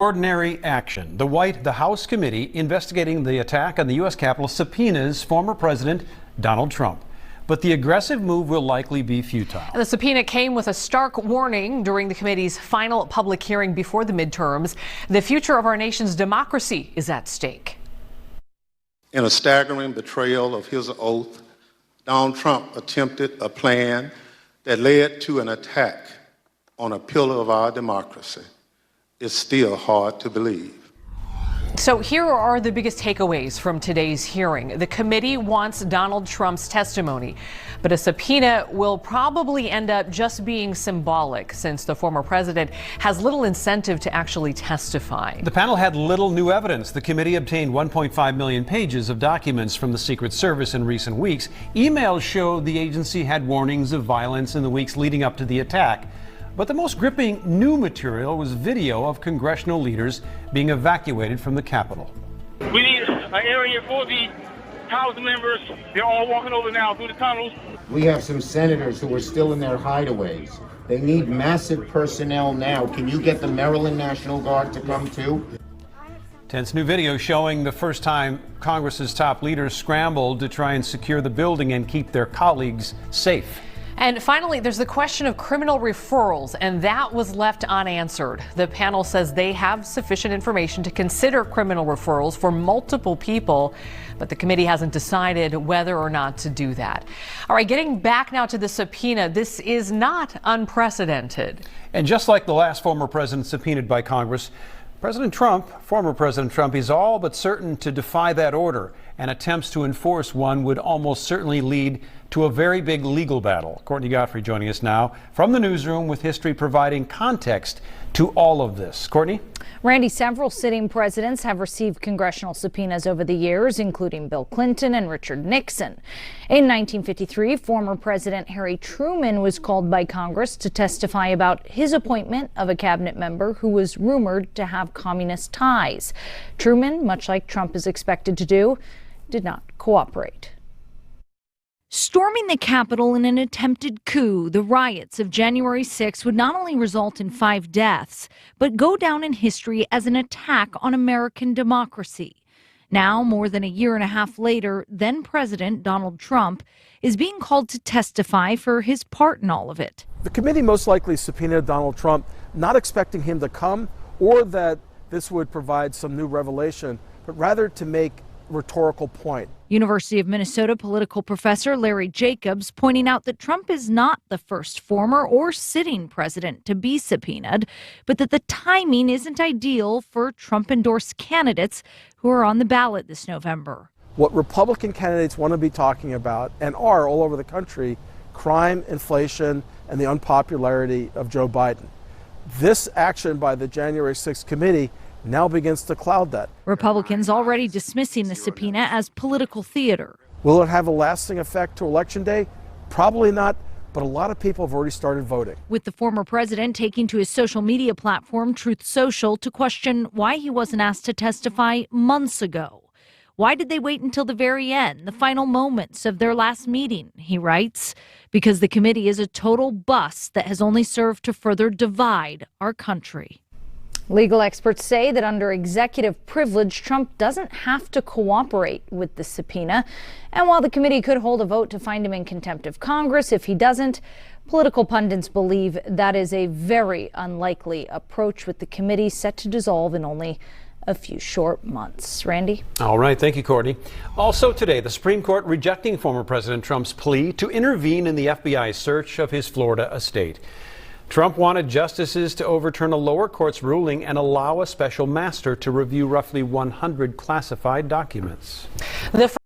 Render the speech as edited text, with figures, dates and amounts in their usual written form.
Ordinary action. The House committee investigating the attack on the U.S. Capitol subpoenas former President Donald Trump. But the aggressive move will likely be futile. The subpoena came with a stark warning during the committee's final public hearing before the midterms. The future of our nation's democracy is at stake. In a staggering betrayal of his oath, Donald Trump attempted a plan that led to an attack on a pillar of our democracy. It's still hard to believe. So here are the biggest takeaways from today's hearing. The committee wants Donald Trump's testimony, but a subpoena will probably end up just being symbolic since the former president has little incentive to actually testify. The panel had little new evidence. The committee obtained 1.5 million pages of documents from the Secret Service in recent weeks. Emails showed the agency had warnings of violence in the weeks leading up to the attack. But the most gripping new material was video of congressional leaders being evacuated from the Capitol. We need an area for the House members. They're all walking over now through the tunnels. We have some senators who are still in their hideaways. They need massive personnel now. Can you get the Maryland National Guard to come too? Tense new video showing the first time Congress's top leaders scrambled to try and secure the building and keep their colleagues safe. And finally, there's the question of criminal referrals, and that was left unanswered. The panel says they have sufficient information to consider criminal referrals for multiple people, but the committee hasn't decided whether or not to do that. All right, getting back now to the subpoena, this is not unprecedented. And just like the last former president subpoenaed by Congress, former President Trump, is all but certain to defy that order, and attempts to enforce one would almost certainly lead to a very big legal battle. Courtney Godfrey joining us now from the newsroom with history providing context to all of this. Courtney? Randy, several sitting presidents have received congressional subpoenas over the years, including Bill Clinton and Richard Nixon. In 1953, former President Harry Truman was called by Congress to testify about his appointment of a cabinet member who was rumored to have communist ties. Truman, much like Trump is expected to do, did not cooperate. Storming the Capitol in an attempted coup, the riots of January 6 would not only result in 5 deaths, but go down in history as an attack on American democracy. Now, more than a year and a half later, then President Donald Trump is being called to testify for his part in all of it. The committee most likely subpoenaed Donald Trump, not expecting him to come or that this would provide some new revelation, but rather to make rhetorical point. University of Minnesota political professor Larry Jacobs pointing out that Trump is not the first former or sitting president to be subpoenaed, but that the timing isn't ideal for Trump-endorsed candidates who are on the ballot this November. What Republican candidates want to be talking about, and are all over the country, crime, inflation, and the unpopularity of Joe Biden. This action by the January 6th committee now begins to cloud that. Republicans already dismissing the subpoena as political theater. Will it have a lasting effect to Election Day? Probably not, but a lot of people have already started voting. With the former president taking to his social media platform, Truth Social, to question why he wasn't asked to testify months ago. Why did they wait until the very end, the final moments of their last meeting, he writes? Because the committee is a total bust that has only served to further divide our country. Legal experts say that under executive privilege, Trump doesn't have to cooperate with the subpoena. And while the committee could hold a vote to find him in contempt of Congress if he doesn't, political pundits believe that is a very unlikely approach, with the committee set to dissolve in only a few short months. Randy? All right. Thank you, Courtney. Also today, the Supreme Court rejecting former President Trump's plea to intervene in the FBI's search of his Florida estate. Trump wanted justices to overturn a lower court's ruling and allow a special master to review roughly 100 classified documents.